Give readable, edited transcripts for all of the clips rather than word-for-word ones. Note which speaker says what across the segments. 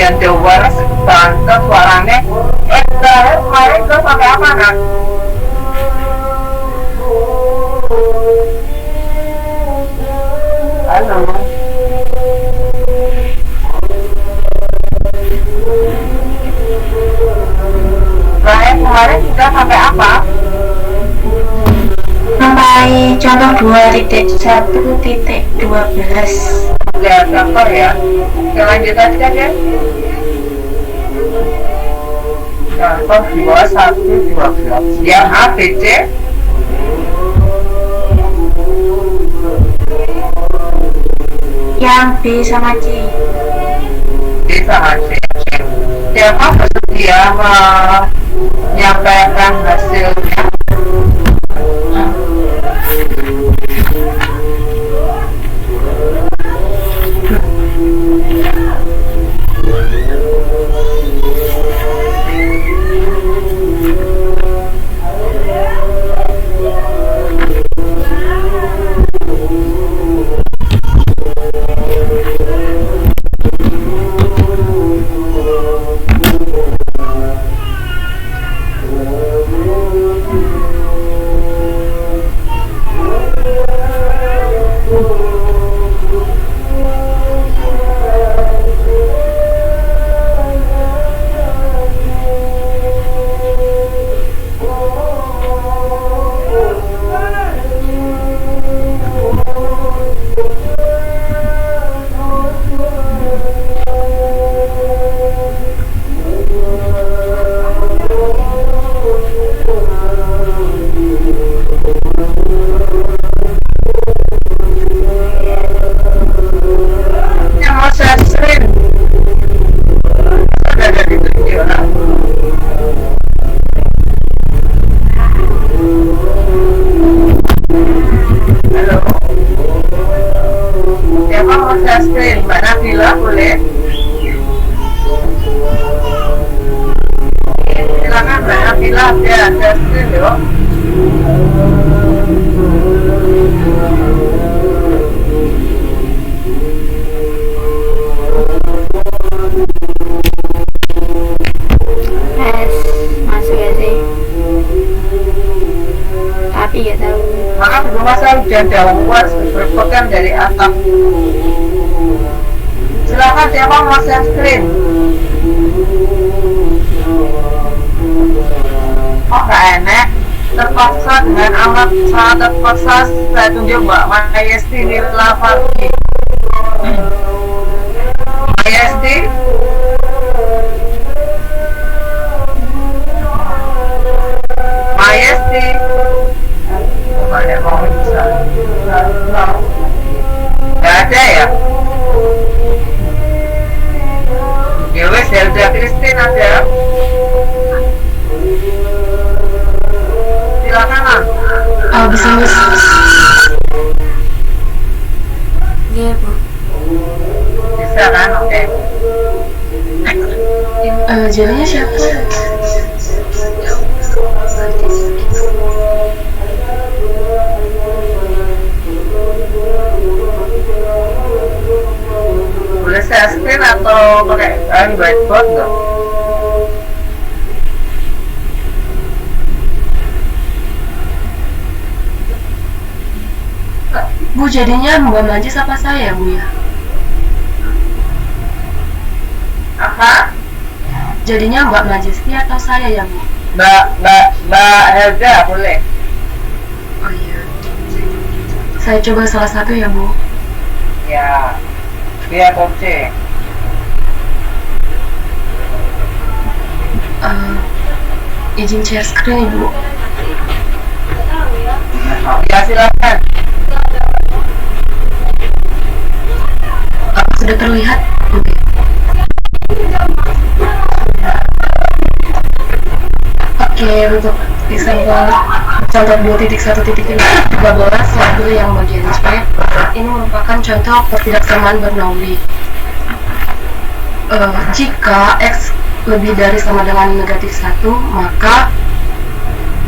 Speaker 1: bagian Jawa banget suaranya. Kemarin ke sampai apa kan? Halo. Kemarin kita sampai apa?
Speaker 2: Sampai contoh 2.1.12.
Speaker 1: Ya, contoh ya. Kelanjutan saja. Contoh 21.12. Yang A, B, C.
Speaker 2: Yang B sama C.
Speaker 1: B sama C. Siapa bersedia menyampaikan hasilnya? Mbak Nabila boleh? Silakan Mbak Nabila, ada screen yuk.
Speaker 2: Masuk ya sih, tapi gak tahu.
Speaker 1: Maka rumah saya hujan daun berpegang dari atap. Silakan siapa mau share screen? Oh gak enak. Terpaksa dengan amat sangat terpaksa saya tunjuk Mbak Mayesti Nila Farki. Mayesti? Mayesti? Banyak mau bisa. Gak ada ya? Ya wes, Zelda Christine ada. Silakan lah.
Speaker 2: Oh bisa. Iya Bu.
Speaker 1: Bisa kan? Oke.
Speaker 2: Jadinya siapa sih?
Speaker 1: Boleh share screen atau pakai whiteboard nggak?
Speaker 2: Bu, jadinya Mbak Majis apa saya Bu ya?
Speaker 1: Apa?
Speaker 2: Jadinya Mbak Majisti atau saya ya Bu?
Speaker 1: Mbak Helda boleh?
Speaker 2: Oh iya. Saya coba salah satu ya Bu.
Speaker 1: Ya. Dia kunci.
Speaker 2: Izin share screen Ibu.
Speaker 1: Ya silakan.
Speaker 2: Sudah terlihat? Oke, untuk example contoh 2.1.13 slide dulu yang bagian supaya ini merupakan contoh ketidaksamaan Bernoulli. Jika X lebih dari sama dengan negatif 1, maka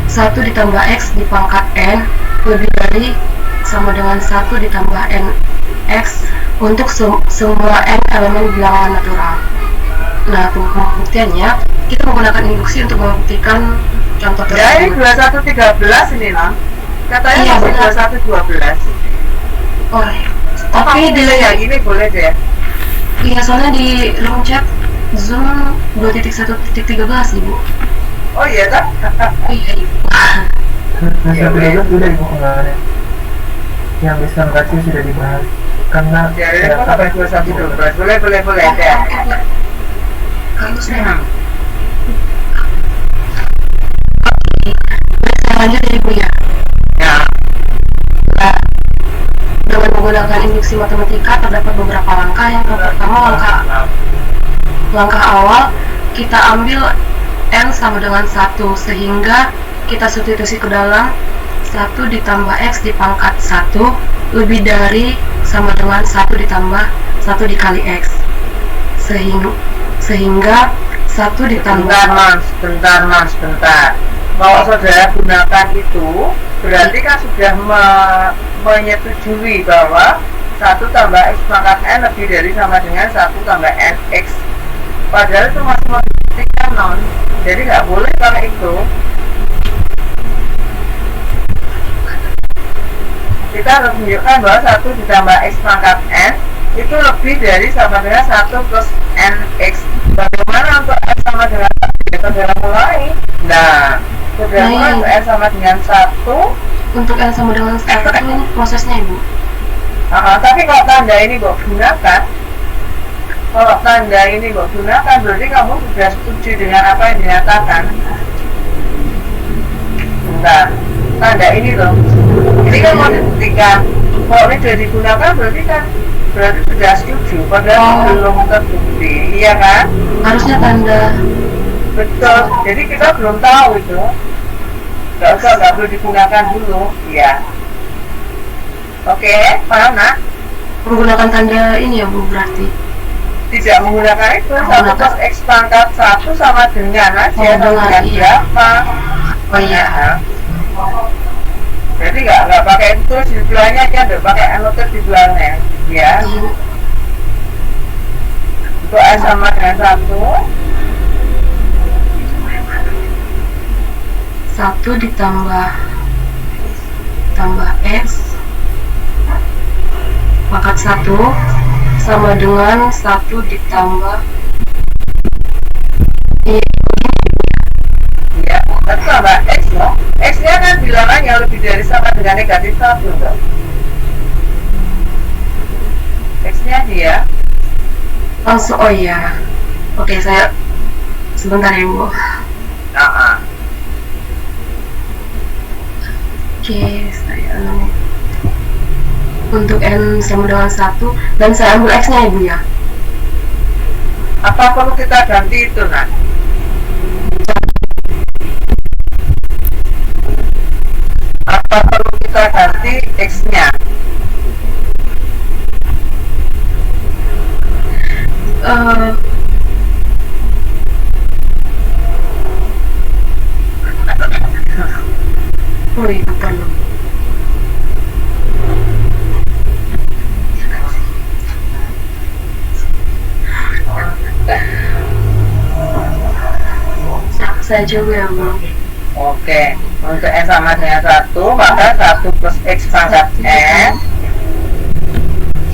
Speaker 2: 1 ditambah X di pangkat N lebih dari sama dengan 1 ditambah N X untuk semua N elemen bilangan natural. Nah, pembuktiannya kita menggunakan induksi untuk membuktikan contoh
Speaker 1: Ya ini
Speaker 2: tersebut.
Speaker 1: 2113 ini lah. Katanya
Speaker 2: Iya,
Speaker 1: masih
Speaker 2: benar.
Speaker 1: 2112.
Speaker 2: Oh,
Speaker 1: Oh,
Speaker 2: tapi
Speaker 1: kamu
Speaker 2: di
Speaker 1: pilih yang ini boleh deh.
Speaker 2: iya, soalnya di room chat Zoom 2.1.13 Ibu.
Speaker 1: Oh iya tak?
Speaker 2: Iya, Ibu.
Speaker 1: Ya,
Speaker 3: Sudah sudah ibu kemarin yang bisa kasih sudah dibahas karena
Speaker 1: Ya ini kok sampai 2112. Boleh deh.
Speaker 2: Kalau sudah
Speaker 1: Hmm.
Speaker 2: saya lanjut ya Ibu ya.
Speaker 1: Ya.
Speaker 2: Nah, dengan menggunakan induksi matematika terdapat beberapa langkah. Yang pertama, langkah awal kita ambil N sama dengan 1, sehingga kita substitusi ke dalam 1 ditambah X di pangkat 1 lebih dari sama dengan 1 ditambah 1 dikali X, sehingga 1 ditambah
Speaker 1: Bentar mas. Kalau saudara gunakan itu berarti kan sudah menyetujui bahwa 1 tambah X pangkat N lebih dari sama dengan 1 tambah N X. Padahal itu masih membuktikan non. Jadi nggak boleh pakai itu. Kita harus menunjukkan bahwa 1 ditambah X pangkat N itu lebih dari sama dengan 1 plus NX. Bagaimana untuk X sama dengan 1? Ya, saudara mulai. Nah, saudara mulai untuk X sama dengan 1.
Speaker 2: untuk N sama dengan 1 ini prosesnya Ibu.
Speaker 1: Tapi kalau tanda ini kok gunakan, berarti kamu sudah setuju dengan apa yang dinyatakan. Bentar, tanda ini loh. Ini kan mau dibuktikan. Kalau ini sudah digunakan berarti sudah setuju. Padahal belum terbukti, iya kan?
Speaker 2: Harusnya tanda.
Speaker 1: Betul. Jadi kita belum tahu itu. Nggak perlu digunakan dulu, ya. Oke, paham nak?
Speaker 2: Menggunakan tanda ini ya Bu berarti.
Speaker 1: Tidak menggunakan itu. 1 plus X pangkat 1 sama dengan aja, sama dengan berapa?
Speaker 2: Oh iya.
Speaker 1: Jadi nggak pakai itu di sebelahnya aja, nggak pakai anotet di sebelahnya, ya. Untuk S sama dengan
Speaker 2: 1 ditambah X pangkat 1 sama dengan 1 ditambah
Speaker 1: ya, tapi tambah X loh. X-nya kan bilangannya lebih dari sama dengan negatif 1 loh. X-nya dia.
Speaker 2: langsung. Oh iya. Oke, saya sebentar ya Bu. Oke, saya untuk N sama dengan 1 dan saya ambil X nya ya Bu ya.
Speaker 1: Apa perlu kita ganti itu nak? Apa perlu kita ganti X-nya?
Speaker 2: Oh iya, perlu. Saya coba ya Bu.
Speaker 1: Oke, untuk N sama dengan 1, maka 1 plus X pangkat N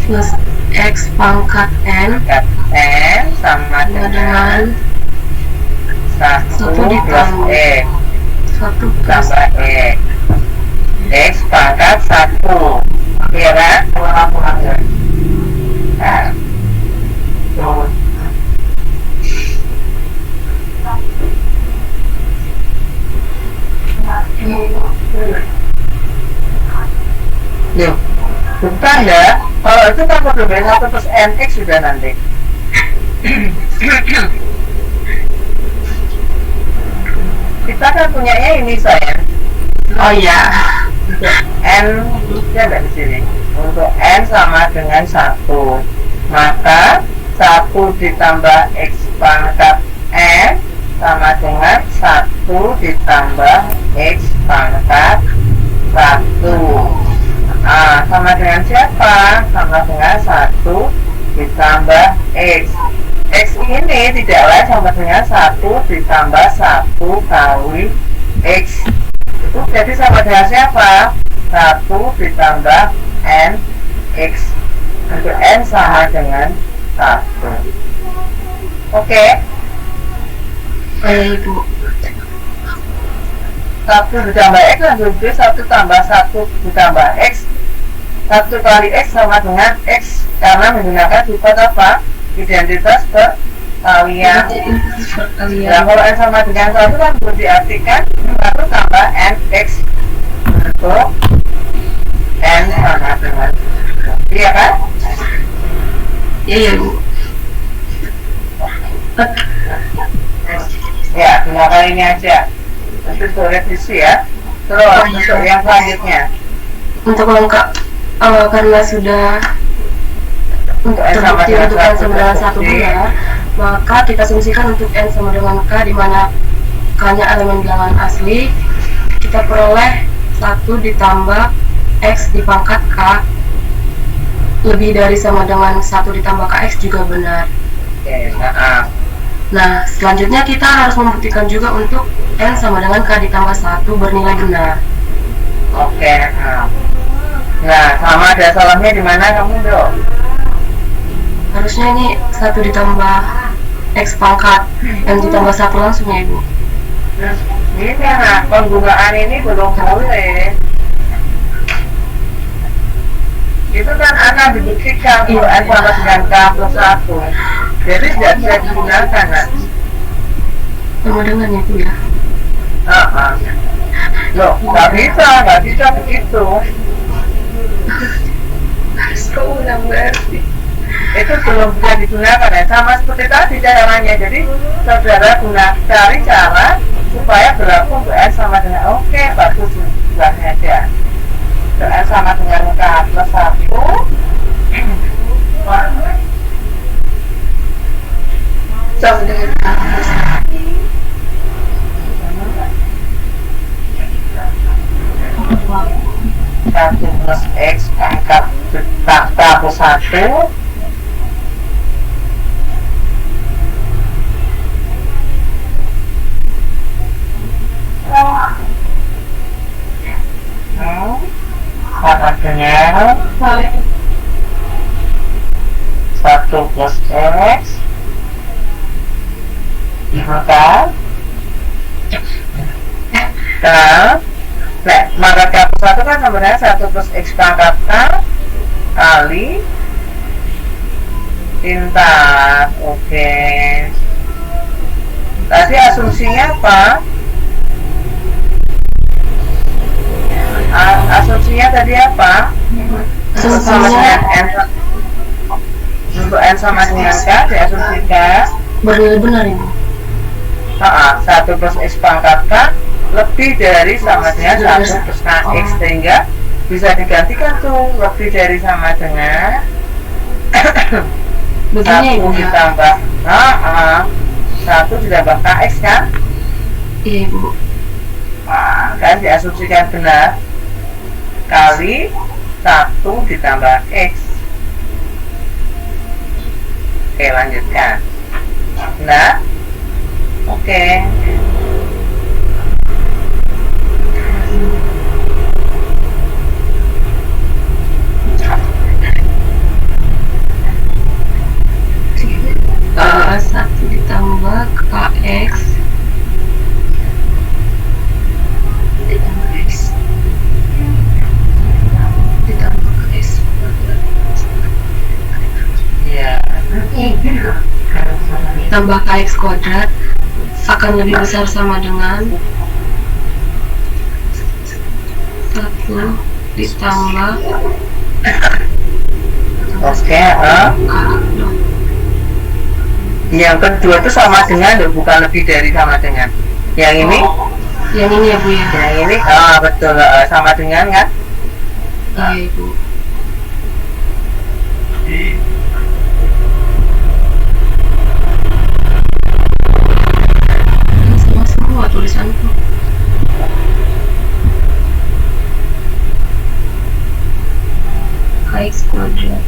Speaker 2: Plus X pangkat N
Speaker 1: sama dengan 1
Speaker 2: 1
Speaker 1: plus
Speaker 2: ditambah
Speaker 1: X
Speaker 2: 1 plus
Speaker 1: tambah X pangkat 1, ya kan? Nah, Loh, bukan ya? Kalau itu kan kode B1 plus NX sudah nanti. Kita kan punyanya ini sayang.
Speaker 2: Oh iya.
Speaker 1: Untuk N, ya nggak di sini. Untuk N sama dengan 1, maka 1 ditambah X pangkat N sama dengan 1 ditambah X pangkat 1. Sama dengan siapa? Sama dengan 1 ditambah X. X ini tidak lain sama dengan 1 ditambah 1 kali X. Itu jadi sama dengan siapa? 1 ditambah N X. Untuk N sama dengan 1. Oke.
Speaker 2: Ibu.
Speaker 1: 1 ditambah X langsung jadi 1 tambah 1 ditambah X. 1 kali X sama dengan X, karena menggunakan sifat apa? Identitas perkalian. Nah, kalau N sama dengan 1 kan perlu diartikan 1 tambah NX untuk N sama dengan 1. Iya kan?
Speaker 2: Iya Bu.
Speaker 1: Ya, gunakan ini aja. Nanti untuk revisi ya. Terus untuk yang selanjutnya,
Speaker 2: Untuk lengkap, karena sudah untuk terbukti untuk N sama dengan 1 benar, maka kita asumsikan untuk N sama dengan K, di mana K-nya elemen bilangan asli, kita peroleh 1 ditambah X dipangkat K lebih dari sama dengan 1 ditambah KX juga benar.
Speaker 1: oke,
Speaker 2: Nah, selanjutnya kita harus membuktikan juga untuk N sama dengan K ditambah 1 bernilai benar.
Speaker 1: oke. Nah, sama ada salahnya di mana kamu, Dok?
Speaker 2: Harusnya ini 1 ditambah X pangkat, N ditambah 1 langsung ya Ibu.
Speaker 1: Ini nah, penggunaan ini belum boleh. Itu kan akan dibuktikan kalau N sama dengan K plus 1. Jadi tidak bisa digunakan, kan?
Speaker 2: Sama dengan ya Bu ya.
Speaker 1: Loh, nggak bisa begitu.
Speaker 2: Harus keulang berarti.
Speaker 1: Itu belum bisa digunakan ya, sama seperti tadi caranya. Jadi saudara cari cara supaya berlaku untuk N sama dengan bagus jumlahnya aja. Untuk N sama dengan K plus 1.
Speaker 2: Sama dengan K plus
Speaker 1: 1 plus X pangkat plus 1. Sama dengan 1 plus X maka K plus 1 kan sama dengan 1 plus X pangkat K kali pintar. Oke. Tadi asumsinya apa? Asumsinya tadi apa? Sama dengan N. Untuk N sama dengan K diasumsikan
Speaker 2: bernilai benar Ibu.
Speaker 1: 1 plus X pangkat K lebih dari sama dengan 1 plus KX, sehingga bisa digantikan tuh lebih dari sama dengan
Speaker 2: Begini
Speaker 1: 1
Speaker 2: Ibu ya.
Speaker 1: ditambah 1 ditambah KX kan?
Speaker 2: Iya Ibu.
Speaker 1: Kan diasumsikan benar kali 1 ditambah X. Oke, lanjutkan. Nah, oke.
Speaker 2: Satu ditambah KX ditambah X ditambah KX
Speaker 1: Ya.
Speaker 2: tambah KX kuadrat akan lebih besar sama dengan 1 ditambah
Speaker 1: Oke. Yang kedua itu sama dengan, bukan lebih dari sama dengan. Yang ini?
Speaker 2: Yang ini ya Bu ya.
Speaker 1: Yang ini, betul, sama dengan kan?
Speaker 2: Iya Ibu. Sama semua tulisanku. KX kuadrat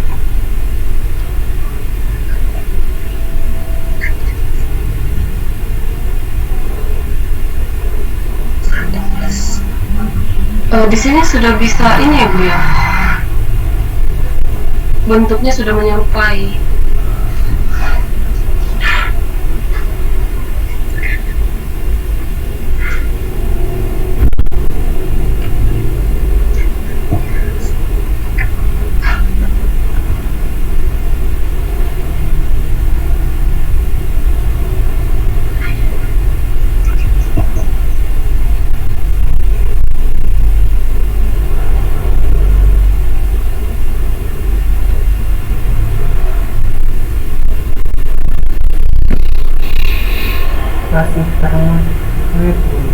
Speaker 2: Di sini sudah bisa ini ya Bu ya, bentuknya sudah menyerupai.
Speaker 3: Masih terus waiting.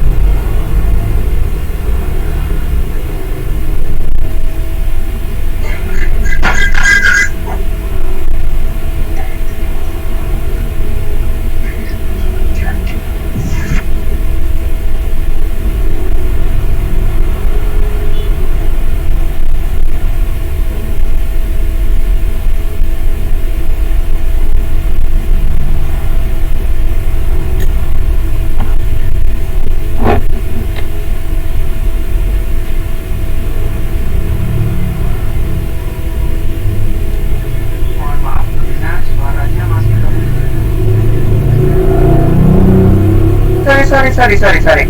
Speaker 4: Mohon maaf, Nurina, suaranya masih terus.
Speaker 1: Sorry.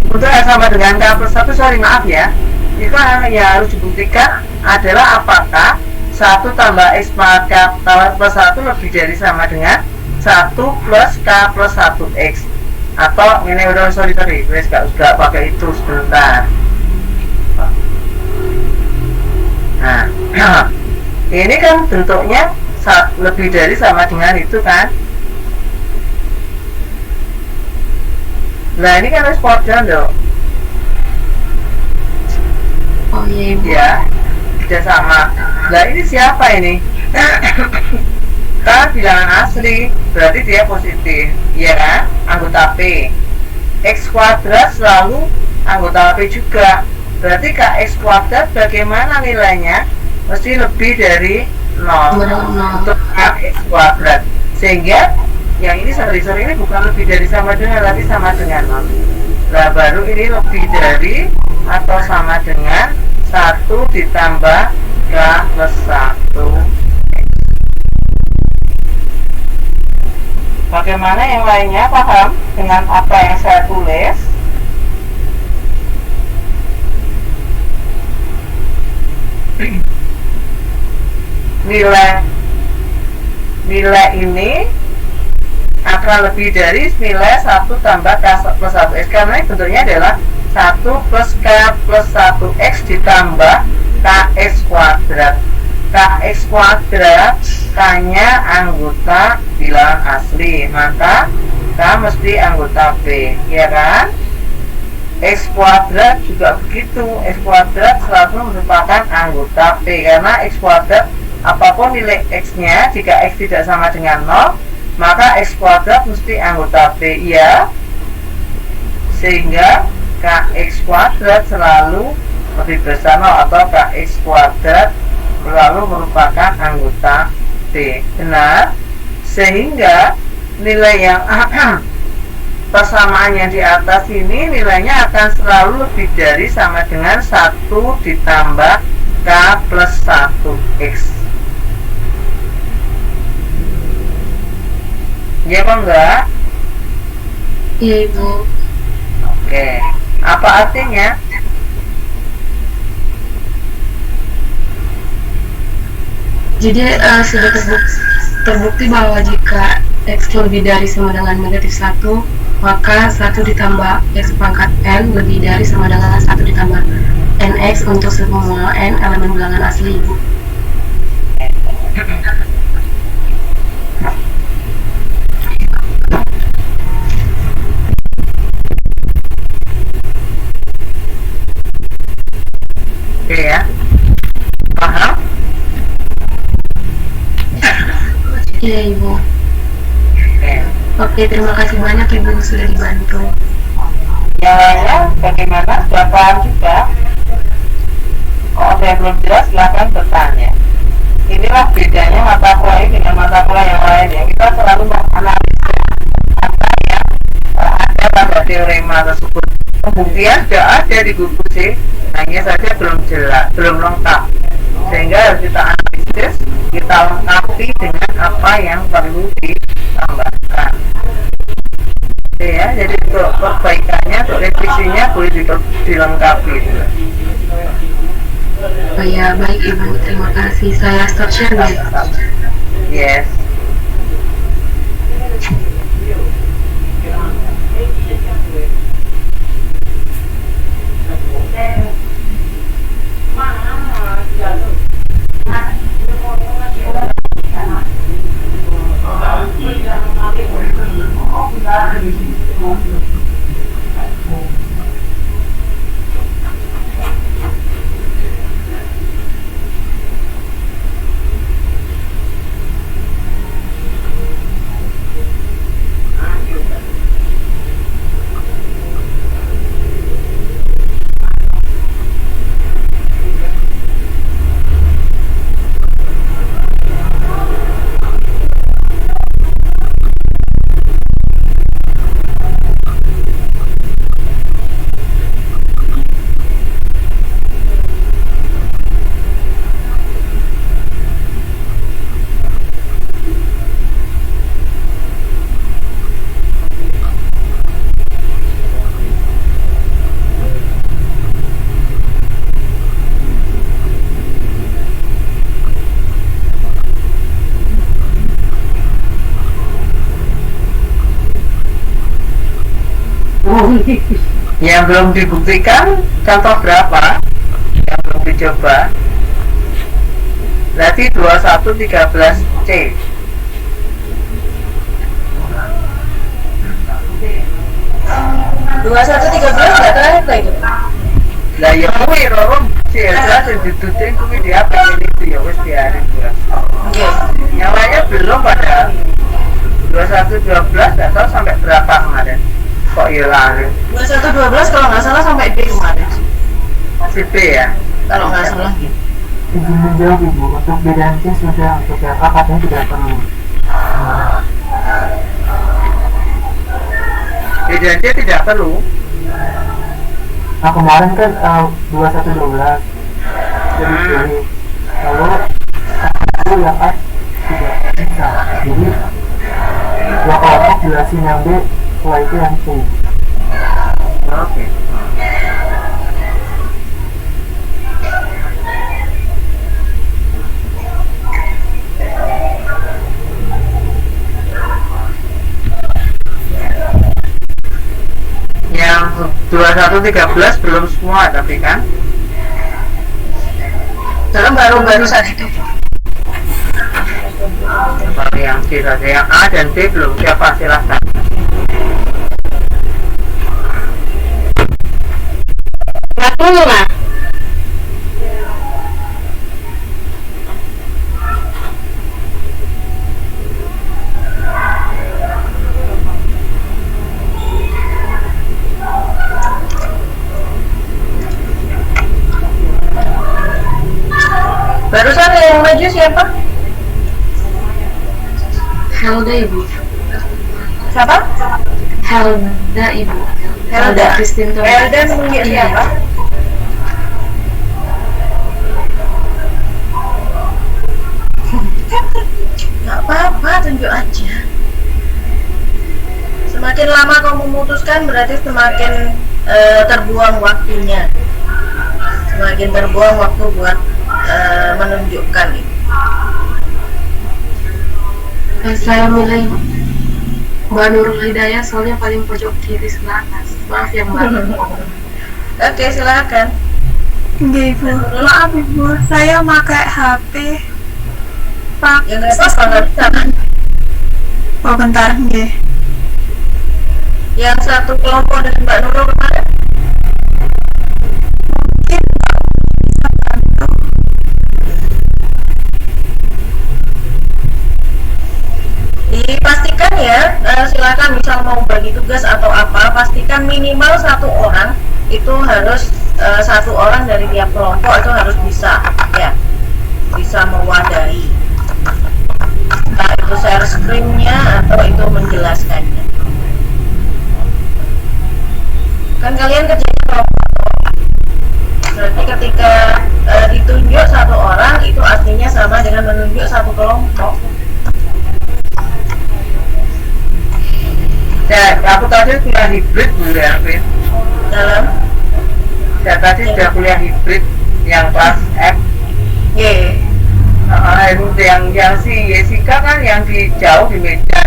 Speaker 1: Untuk L sama dengan K plus 1, sorry maaf ya. Itu yang harus dibuktikan adalah apakah 1 tambah X pangkat K plus 1 lebih dari sama dengan 1 plus K plus 1X. Atau ini udah sorry, wes gak pakai itu sebentar. Nah, ini kan bentuknya lebih dari sama dengan itu kan. Nah ini kan respon dong.
Speaker 2: Oh iya Ibu.
Speaker 1: Ya, tidak sama. Nah ini siapa ini? Kan bilangan asli, berarti dia positif, ya kan? Anggota P. X kuadrat selalu anggota P juga. Berarti Kx kuadrat bagaimana nilainya? Mesti lebih dari 0 untuk Kx kuadrat. Sehingga yang ini sorry ini bukan lebih dari sama dengan, tapi sama dengan 0. Nah baru ini lebih dari atau sama dengan 1 ditambah K plus 1. Bagaimana yang lainnya, paham dengan apa yang saya tulis? Nilai ini akan lebih dari nilai 1 tambah K plus 1X, karena ini bentuknya adalah 1 plus K plus 1X ditambah Kx kuadrat. Kx kuadrat K-nya anggota bilangan asli, maka K mesti anggota B, ya kan? X kuadrat juga begitu, X kuadrat selalu merupakan anggota P, karena X kuadrat apapun nilai X-nya, jika X tidak sama dengan 0, maka X kuadrat mesti anggota P, ya. Sehingga Kx kuadrat selalu lebih besar 0, atau Kx kuadrat selalu merupakan anggota P. Benar? Sehingga nilai yang persamaan yang di atas ini nilainya akan selalu lebih dari sama dengan 1 ditambah K plus 1X. Ya apa enggak?
Speaker 2: Iya Ibu.
Speaker 1: Oke. Apa artinya?
Speaker 2: Jadi sudah terbukti bahwa jika X lebih dari sama dengan negatif 1, maka 1 ditambah X pangkat N lebih dari sama dengan 1 ditambah NX untuk semua N elemen bilangan asli Ibu.
Speaker 1: Oke ya. Paham?
Speaker 2: Iya Ibu.
Speaker 1: Oke.
Speaker 2: Oke, terima kasih banyak Ibu sudah dibantu.
Speaker 1: Yang lainnya bagaimana? Sudah paham juga? Kalau ada yang belum jelas silahkan bertanya. Inilah bedanya mata kuliah ini dengan mata kuliah yang lain ya. Kita selalu menganalisis apa yang ada pada teorema tersebut. pembuktian sudah ada di buku sih, hanya saja belum jelas, belum lengkap, sehingga harus kita analisis, kita lengkapi dengan apa yang perlu ditambahkan. Oke ya, jadi untuk perbaikannya, untuk revisinya boleh dilengkapi.
Speaker 2: Oh ya, baik Ibu, terima kasih. Saya stop share ya.
Speaker 1: Yes. Yang belum dibuktikan, contoh berapa? Yang belum dicoba. Berarti 2113C.
Speaker 2: nggak ternyata itu.
Speaker 1: Lah ya kuwi loro jelas ditutin kuwi dia pengen itu ya wis biarin gua.
Speaker 2: Oke.
Speaker 1: Nyawanya belum pada 2112 enggak tahu sampai berapa kemarin. Kok hilang?
Speaker 2: 2112 kalau nggak salah sampai D kemarin.
Speaker 1: Masih B ya?
Speaker 2: Kalau nggak salah.
Speaker 3: Izin menjawab Ibu, untuk B dan C sudah, untuk PK katanya tidak perlu.
Speaker 1: B dan C tidak perlu.
Speaker 3: Nah kemarin kan 2112 jadi pilih, lalu aku yang A tidak bisa, jadi dua kelompok jelasin yang B, setelah itu yang C.
Speaker 1: Oke. Yang 2113 belum semua tapi kan?
Speaker 2: Dalam baru-barusan itu.
Speaker 1: Kalau yang C saja, yang A dan B belum, siapa silahkan.
Speaker 2: Nggak perlu lah.
Speaker 1: Barusan yang maju siapa?
Speaker 2: Helda Ibu.
Speaker 1: Siapa?
Speaker 2: Helda Ibu.
Speaker 1: Helda.
Speaker 2: Christine Thomas.
Speaker 1: Helda menunjuk siapa?
Speaker 5: Gak apa-apa, tunjuk aja. Semakin lama kamu memutuskan berarti semakin terbuang waktunya. Semakin terbuang waktu buat menunjukkan itu.
Speaker 2: Saya milih Mbak Nurul Hidayah soalnya paling pojok kiri sebelah atas. Maaf ya Mbak.
Speaker 5: Oke, silakan.
Speaker 6: Nggih Ibu, maaf Ibu, saya pakai HP Pak.
Speaker 5: Ya nggak apa-apa, nggak bisa kan?
Speaker 6: Oh bentar, nggih.
Speaker 5: Yang satu kelompok dengan Mbak Nurul kemarin. Dipastikan ya, silakan misal mau bagi tugas atau apa, pastikan minimal satu orang itu harus satu orang dari tiap kelompok itu harus bisa ya, bisa mewadahi, entah itu share screen-nya atau itu menjelaskannya. Kan Kan kalian kerjanya kelompok. Berarti ketika ditunjuk satu orang itu artinya sama dengan menunjuk satu kelompok.
Speaker 1: Ya, aku tadi kuliah hibrid dulu ya, Vin.
Speaker 5: Dalam
Speaker 1: Ya tadi sudah kuliah hibrid yang kelas F.
Speaker 5: Y.
Speaker 1: Itu yang si Jessica kan yang di jauh di Medan.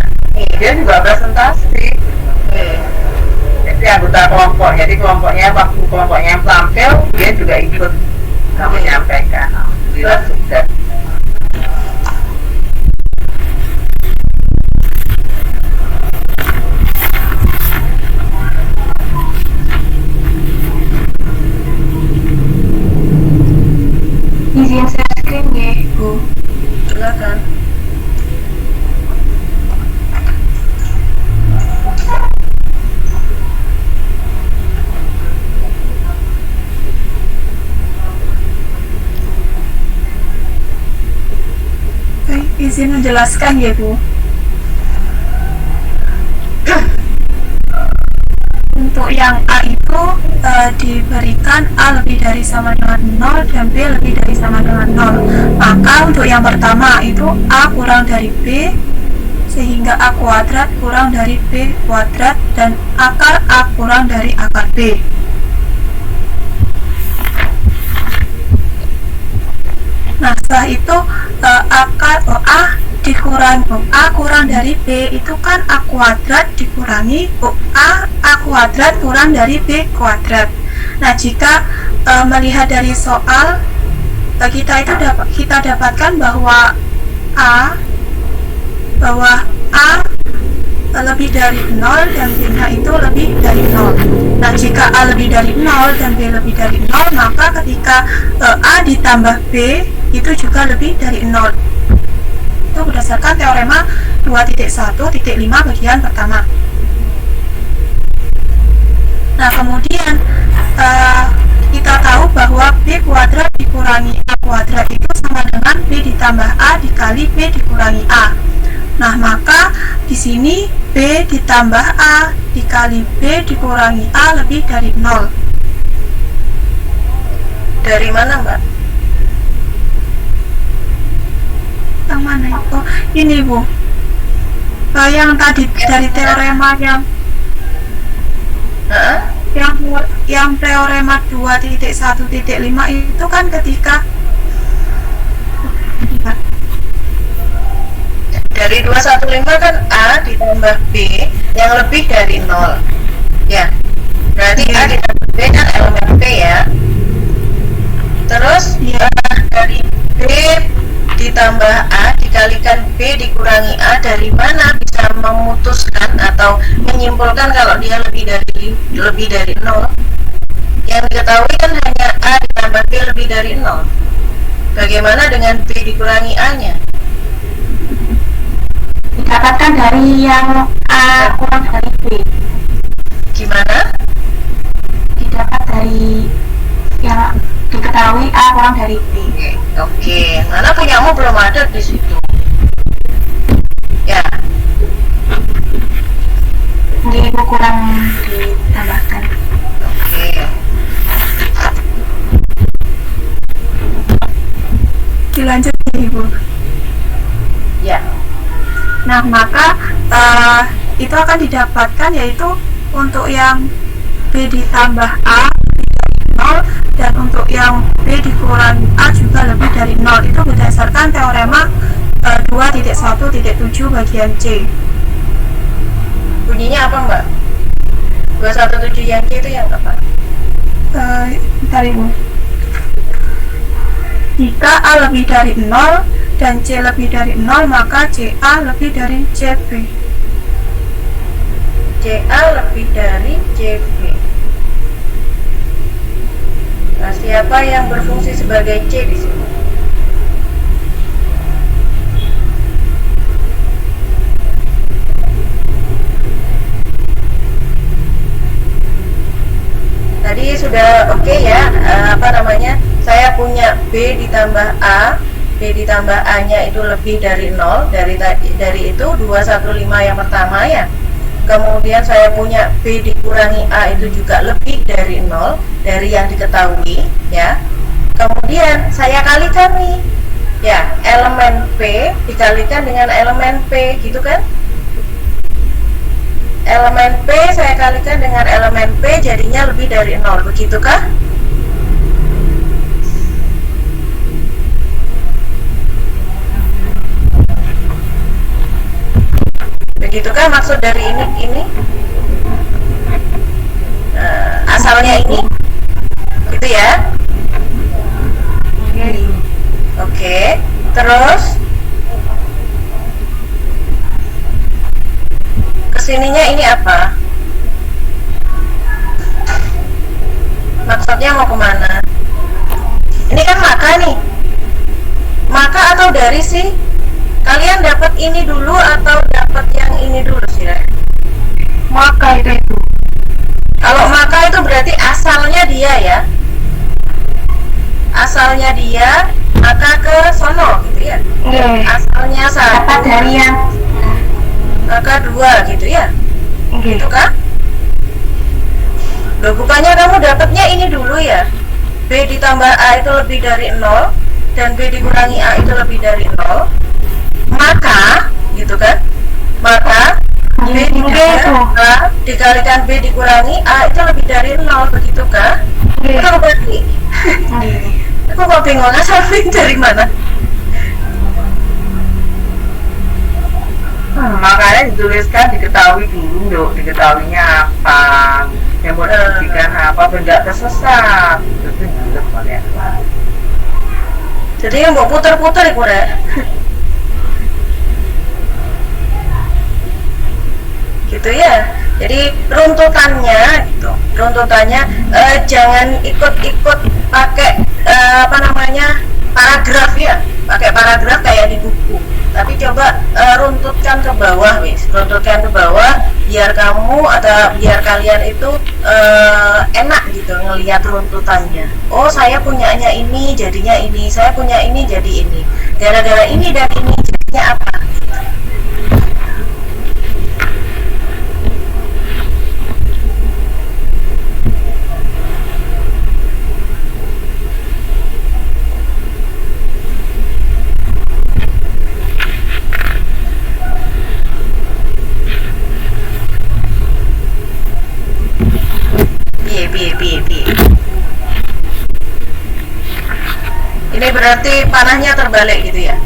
Speaker 1: Dia juga presentasi. Jadi anggota kelompok. Jadi kelompoknya waktu kelompoknya yang tampil, dia juga ikut menyampaikan. Alhamdulillah sukses.
Speaker 2: Izin share screen ya, Bu.
Speaker 5: Silakan.
Speaker 6: Baik, izin menjelaskan ya Bu. Untuk yang A itu diberikan A lebih dari sama dengan 0 dan B lebih dari sama dengan 0. Maka untuk yang pertama itu A kurang dari B, sehingga A kuadrat kurang dari B kuadrat, dan akar A kurang dari akar B. Nah, setelah itu akar A kurang dari B itu kan A kuadrat dikurangi A kuadrat kurang dari B kuadrat. Nah, jika melihat dari soal kita dapatkan bahwa A lebih dari 0 dan B-nya itu lebih dari 0. Nah, jika A lebih dari 0 dan B lebih dari 0, maka ketika A ditambah B itu juga lebih dari 0. Itu berdasarkan teorema 2.1.5 bagian pertama. Nah, kemudian kita tahu bahwa B kuadrat dikurangi A kuadrat itu sama dengan B ditambah A dikali B dikurangi A. Nah, maka di sini B ditambah A dikali B dikurangi A lebih dari 0.
Speaker 5: Dari mana, Mbak?
Speaker 6: Yang mana itu? Oh, ini Bu. Yang tadi dari teorema yang teorema 2.1.5 itu kan ketika
Speaker 5: dari 215 kan A ditambah B yang lebih dari 0. Ya. Berarti A ditambah B kan elemen B ya. Terus dari B ditambah A dikalikan B dikurangi A, dari mana bisa memutuskan atau menyimpulkan kalau dia lebih dari 0? Yang diketahui kan hanya A ditambah B lebih dari 0. Bagaimana dengan B dikurangi A-nya?
Speaker 2: Didapatkan dari yang A kurang dari B.
Speaker 5: Gimana?
Speaker 2: Didapat dari yang diketahui A kurang dari B.
Speaker 5: Oke. Karena punyamu belum ada di situ. Ya.
Speaker 2: Di Ibu kurang ditambahkan.
Speaker 5: Oke.
Speaker 6: dilanjut Ibu.
Speaker 5: Ya.
Speaker 6: Nah, maka itu akan didapatkan yaitu untuk yang B ditambah A 0 dan untuk yang B dikurangi A juga lebih dari 0. Itu berdasarkan teorema 2.1.7 bagian C.
Speaker 5: Bunyinya apa, Mbak? 217 yang C itu yang apa?
Speaker 6: Bentar Ibu. Jika A lebih dari 0 dan C lebih dari 0, maka CA lebih dari CB.
Speaker 5: CA lebih dari CB. Nah, siapa yang berfungsi sebagai C di sini? Tadi sudah oke ya, saya punya B ditambah A, B ditambah A nya itu lebih dari 0, dari itu 215 yang pertama ya. kemudian saya punya B dikurangi A itu juga lebih dari 0 dari yang diketahui ya. Kemudian saya kalikan nih ya, elemen P dikalikan dengan elemen P gitu kan. Elemen P saya kalikan dengan elemen P jadinya lebih dari 0, begitukah? Begitukah maksud dari ini? Asalnya ini gitu ya. Oke, terus kesininya ini apa? Maksudnya mau kemana? Ini kan maka nih. Maka atau dari sih? Kalian dapat ini dulu atau dapat yang ini dulu sih?
Speaker 2: Maka itu.
Speaker 5: Kalau maka itu berarti asalnya dia ya. Asalnya dia, maka ke sono gitu ya. Asalnya
Speaker 2: Dapat
Speaker 5: satu,
Speaker 2: dari yang
Speaker 5: maka 2 gitu ya. Gitu kan? Loh, bukannya kamu dapatnya ini dulu ya? B ditambah A itu lebih dari 0 dan B dikurangi A itu lebih dari 0. Maka gitu kan? Maka B ditambah A dikalikan B dikurangi A itu lebih dari 0, begitukah? Itu berarti aku kok bingung asal dari mana?
Speaker 1: Makanya dituliskan diketahui dulu dok, diketahuinya apa, yang mau dibuktikan apa, benda tersesat itu bulat kalian.
Speaker 5: Jadi yang mau puter-puter iku rek. Gitu ya. Jadi runtutannya gitu. Runtutannya jangan ikut-ikut pakai paragraf ya. Pakai paragraf kayak di buku. Tapi coba runtutkan ke bawah wis. Runtutkan ke bawah biar kamu atau biar kalian itu enak gitu ngelihat runtutannya. Oh, saya punyanya ini jadinya ini. Saya punya ini jadi ini. Gara-gara ini dan ini jadinya apa? Piye. Ini berarti panahnya terbalik gitu ya.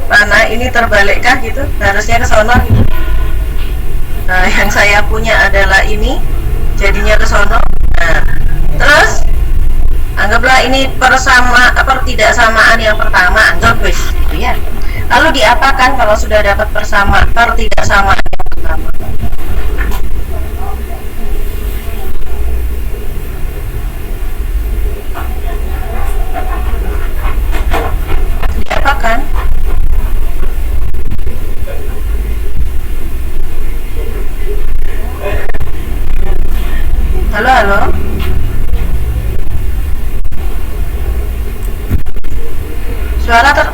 Speaker 5: Panah ini terbalikkah gitu? Harusnya ke sono gitu. Nah, yang saya punya adalah ini, jadinya ke sono. Nah, terus anggaplah ini pertidaksamaan yang pertama, anggap wis gitu ya. Lalu diapakan kalau sudah dapat pertidaksamaan yang pertama? Diapakan? Halo.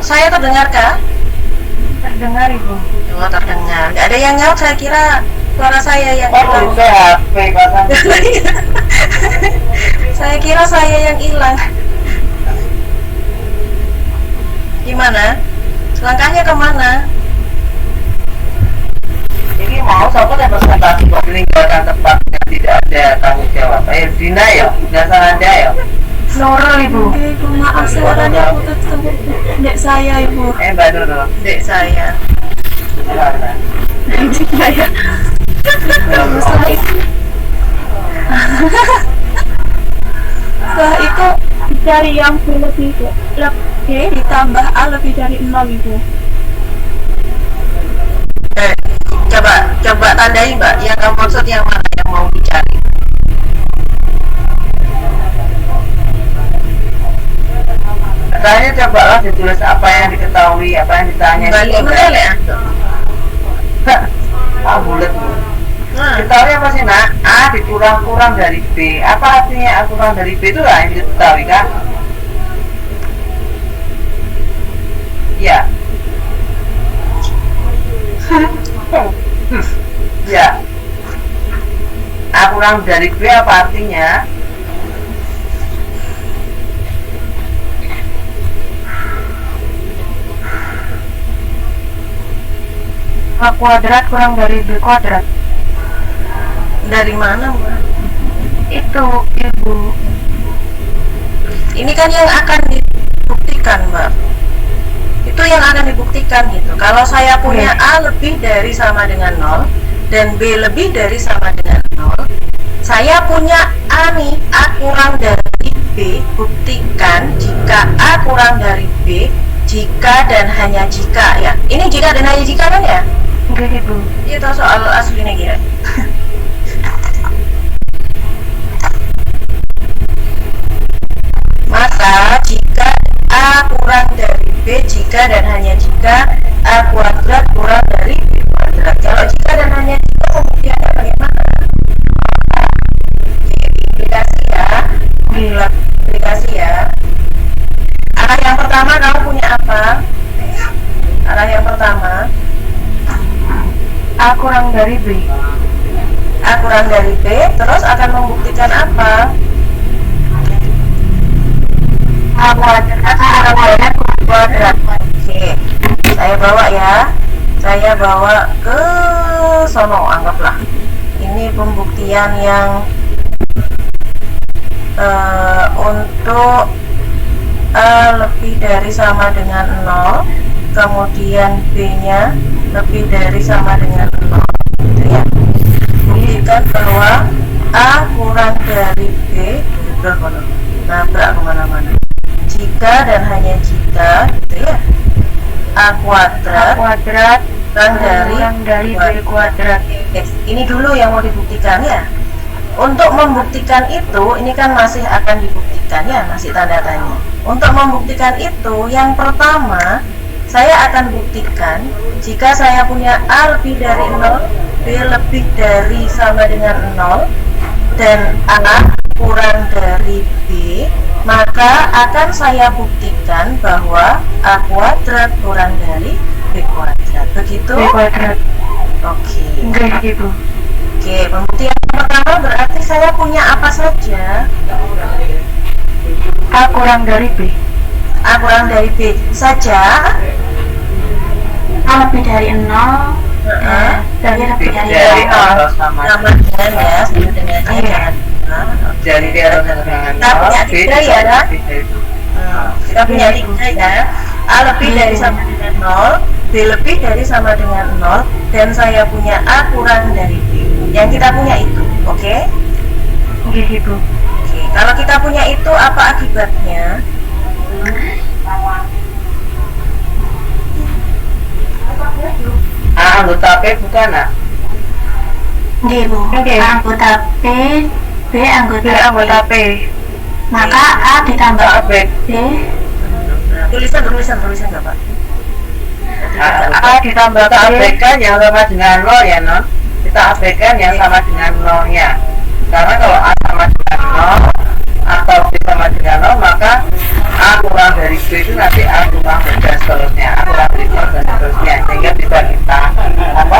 Speaker 5: Saya terdengarkah?
Speaker 2: terdengar ibu.
Speaker 5: Oh, terdengar. Nggak ada yang nyaut, saya kira suara saya yang
Speaker 1: Oh,
Speaker 5: hilang.
Speaker 1: itu HP pasang.
Speaker 5: Saya kira saya yang hilang. Gimana? Langkahnya kemana?
Speaker 1: Ini mau siapa yang presentasi kok meninggalkan tempat yang tidak ada tanggung jawab. Dina ya, dasar Anda ya.
Speaker 2: Nurul ibu.
Speaker 6: Oke, ibu maaf suaranya putus sama dek saya ibu.
Speaker 1: Mbak Nurul.
Speaker 5: Dek saya.
Speaker 1: Silakan.
Speaker 6: Saya setelah itu setelah itu dari yang B lebih ditambah A lebih dari 0 ibu.
Speaker 5: Coba tandai Mbak, yang kamu maksud yang mana yang mau dicari?
Speaker 1: Katanya cobalah ditulis apa yang diketahui, apa yang ditanya.
Speaker 5: Balik ya.
Speaker 1: Bulat bu.
Speaker 5: Nah,
Speaker 1: Diketahui apa sih nak? A dikurang-kurang dari B. Apa artinya A kurang dari B itu lah yang diketahui kan? Ya. Ya, A kurang dari B apa artinya?
Speaker 2: A kuadrat kurang dari B kuadrat.
Speaker 5: Dari mana, Mbak?
Speaker 2: Itu Ibu.
Speaker 5: Ini kan yang akan dibuktikan, Mbak. Itu yang akan dibuktikan gitu. Kalau saya punya A lebih dari sama dengan 0 dan B lebih dari sama dengan 0, saya punya A nih, A kurang dari B, buktikan jika A kurang dari B, jika dan hanya jika ya. Ini jika dan hanya jika kan ya?
Speaker 2: Enggak Ibu.
Speaker 5: Itu soal aslinya kira. Maka jika A kurang dari B, jika dan hanya jika A kuadrat kurang dari B kuadrat. Kalau jika dan hanya jika pembuktiannya bagaimana? Aplikasi ya. Aplikasi ya. Arah yang pertama kamu punya apa? Arah yang pertama
Speaker 2: A kurang dari B.
Speaker 5: A kurang dari B, terus akan membuktikan apa?
Speaker 2: A kuadrat
Speaker 5: Kuadrat. Oke, saya bawa ya. Saya bawa ke sono, anggaplah. Ini pembuktian yang untuk A lebih dari sama dengan 0, kemudian B-nya lebih dari sama dengan 0, gitu ya. Buktikan bahwa A kurang dari B, nabrak kemana-mana. Jika dan hanya jika, gitu ya. A kuadrat kurang dari
Speaker 2: B kuadrat.
Speaker 5: Ini dulu yang mau dibuktikan ya. Untuk membuktikan itu, ini kan masih akan dibuktikan ya, masih tanda tanya. Untuk membuktikan itu, yang pertama saya akan buktikan jika saya punya A lebih dari 0, B lebih dari sama dengan 0, dan A kurang dari B, maka akan saya buktikan bahwa A kuadrat kurang dari B kuadrat. Begitu?
Speaker 2: B kuadrat.
Speaker 5: Oke.
Speaker 2: Enggak Ibu.
Speaker 5: Oke, pembuktian pertama berarti saya punya apa saja?
Speaker 2: A kurang dari B.
Speaker 5: A kurang dari B saja.
Speaker 2: A lebih dari 0. Dan lebih dari
Speaker 1: Dari
Speaker 2: 0.
Speaker 1: nol sama
Speaker 5: Sama dengan ya, sama dengan ya, jangan.
Speaker 1: dari dia dengan
Speaker 5: Kita punya
Speaker 1: B
Speaker 5: tiga ya, kan?
Speaker 1: lebih dari
Speaker 5: Kita punya 3 ya. A lebih dari sama dengan 0, B lebih dari sama dengan 0, dan saya punya A kurang dari B. Yang kita punya itu, oke?
Speaker 2: Enggak Ibu.
Speaker 5: Oke, kalau kita punya itu apa akibatnya?
Speaker 1: A anggota P bukan A?
Speaker 2: Enggak Ibu. A anggota P, B anggota P. Maka A ditambah
Speaker 1: A B
Speaker 2: B,
Speaker 5: Tulisan nggak Pak?
Speaker 2: A ditambah
Speaker 1: kita
Speaker 2: B.
Speaker 1: abaikan yang sama dengan 0 ya non. Kita abaikan yang sama dengan 0 nya. Karena kalau A sama dengan 0 atau B sama dengan 0, maka A kurang dari B itu nanti A kurang dari dan seterusnya, A kurang dari 0 dan seterusnya, sehingga bisa kita apa?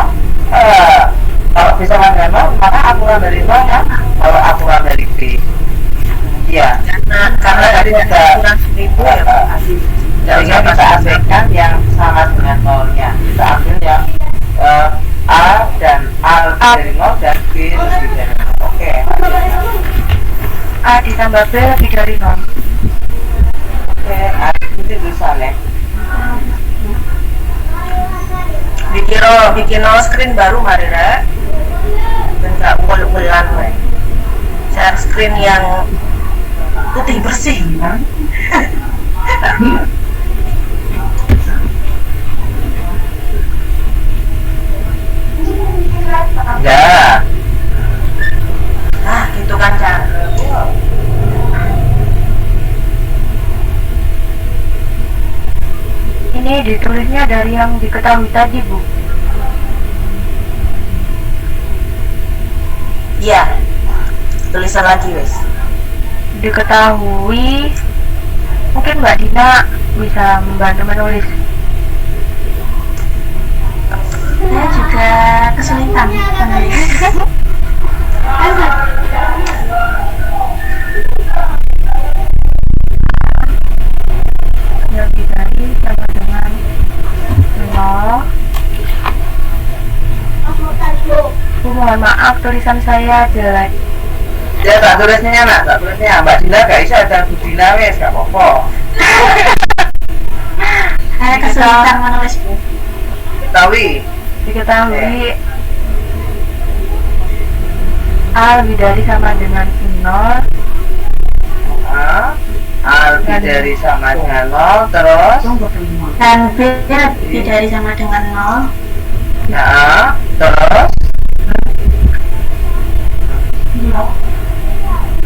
Speaker 1: Kalau B sama dengan 0, maka A kurang dari 0 kan? Kalau A kurang dari B, iya. Karena tadi ada
Speaker 5: kurang 1000 ya Pak.
Speaker 1: sehingga kita abaikan yang sama dengan 0 nya. Kita ambil yang A dan A lebih dari 0 dan B lebih dari 0. Oke.
Speaker 2: A ditambah B lebih dari 0.
Speaker 1: Oke, itu tulisannya.
Speaker 5: Bikin screen baru Marira. Dan nggak ulang we. Share screen yang putih bersih.
Speaker 1: Ya.
Speaker 5: Ah, gitu kan cara.
Speaker 2: Ini ditulisnya dari yang diketahui tadi Bu.
Speaker 5: Iya. Tulisan lagi wes.
Speaker 2: Diketahui. Mungkin Mbak Dina bisa membantu menulis.
Speaker 6: Saya juga kesulitan menulis.
Speaker 2: lebih dari sama dengan 0. Mohon maaf tulisan saya jelek.
Speaker 1: Ya tak tulisnya nak, tak tulisnya Mbak Dinda gak bisa ada Bu Dina wes gak apa-apa.
Speaker 6: Saya kesulitan menulis, Bu.
Speaker 1: Ketahui.
Speaker 2: Diketahui A lebih dari sama dengan 0.
Speaker 1: A lebih dari sama dengan 0 terus
Speaker 6: Dan B lebih dari sama dengan 0.
Speaker 1: ya terus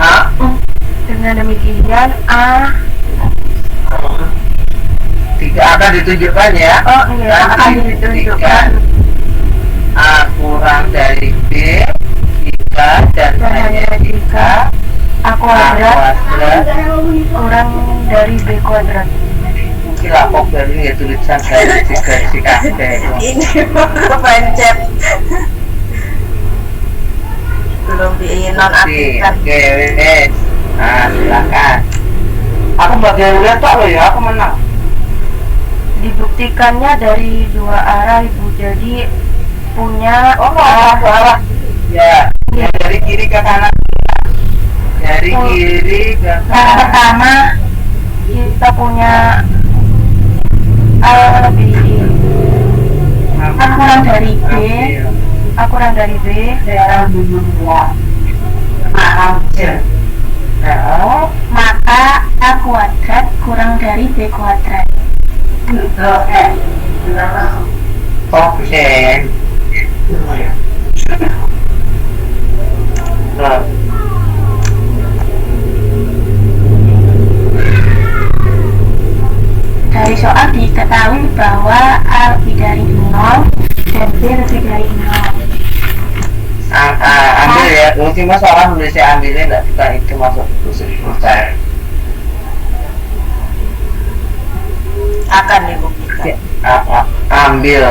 Speaker 1: A
Speaker 2: Dengan demikian A
Speaker 1: tidak akan ditunjukkan ya.
Speaker 2: oh iya
Speaker 1: Dan
Speaker 2: akan
Speaker 1: dibuktikan
Speaker 2: ditunjukkan
Speaker 1: A kurang dari B jika dan hanya jika
Speaker 2: A
Speaker 1: A
Speaker 2: kuadrat
Speaker 1: kuadrat
Speaker 2: kurang dari B kuadrat.
Speaker 1: mungkin lapok dari ya tulisan dari si kakek.
Speaker 5: Ini kepencet. Belum dinonaktifkan.
Speaker 1: Oke, wes. Nah, silakan. Aku bagian lihat tak lo ya, aku menang.
Speaker 2: Dibuktikannya dari dua arah Ibu, jadi punya
Speaker 1: Oh, satu arah. Ya, yang dari kiri ke kanan. Dari kiri ke
Speaker 2: yang
Speaker 1: kanan.
Speaker 2: pertama kita punya A lebih A kurang dari B, A kurang dari B
Speaker 1: Nah,
Speaker 6: Maka A kuadrat kurang dari B kuadrat.
Speaker 1: oke. Terus,
Speaker 6: Dari soal diketahui bahwa A lebih dari 0 dan B lebih dari 0.
Speaker 1: ambil ya. Cuma soal nulisnya ambilnya enggak kita itu masuk selesai.
Speaker 5: Akan dibuktikan.
Speaker 1: Ambil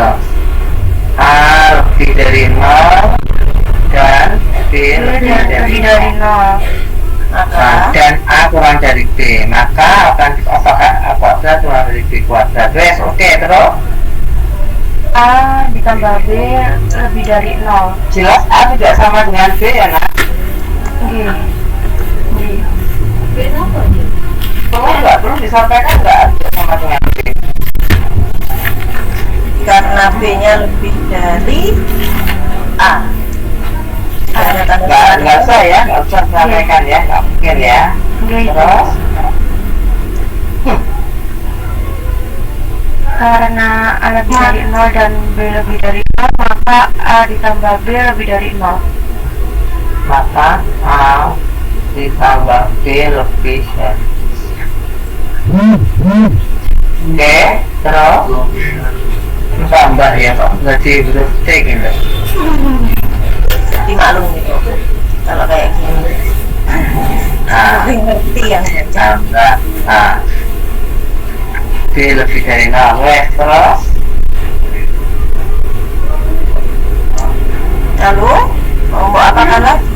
Speaker 1: A lebih dari 0 dan B lebih dari 0
Speaker 5: Maka
Speaker 1: dan A kurang dari B, maka akan apakah A kuadrat kurang dari B kuadrat. Wes, oke, terus
Speaker 2: A ditambah B lebih dari 0.
Speaker 1: jelas A tidak sama dengan B ya nak.
Speaker 2: Oke.
Speaker 1: Perlu disampaikan nggak tidak sama dengan B?
Speaker 5: karena B-nya lebih dari A. Ada tanda
Speaker 1: Nggak usah ya, nggak usah disampaikan ya, nggak mungkin ya.
Speaker 2: Oke.
Speaker 1: Terus
Speaker 2: Karena A lebih dari 0 dan B lebih dari 0, maka A ditambah B lebih dari 0.
Speaker 1: maka A ditambah B lebih dari. Oke, terus tambah ya kok berarti berarti gitu.
Speaker 5: dimaklum gitu. Kalau kayak gini,
Speaker 1: Nah,
Speaker 5: lebih ngerti yang
Speaker 1: tambah A B lebih dari 0. Wes, terus
Speaker 5: lalu mau apakan lagi?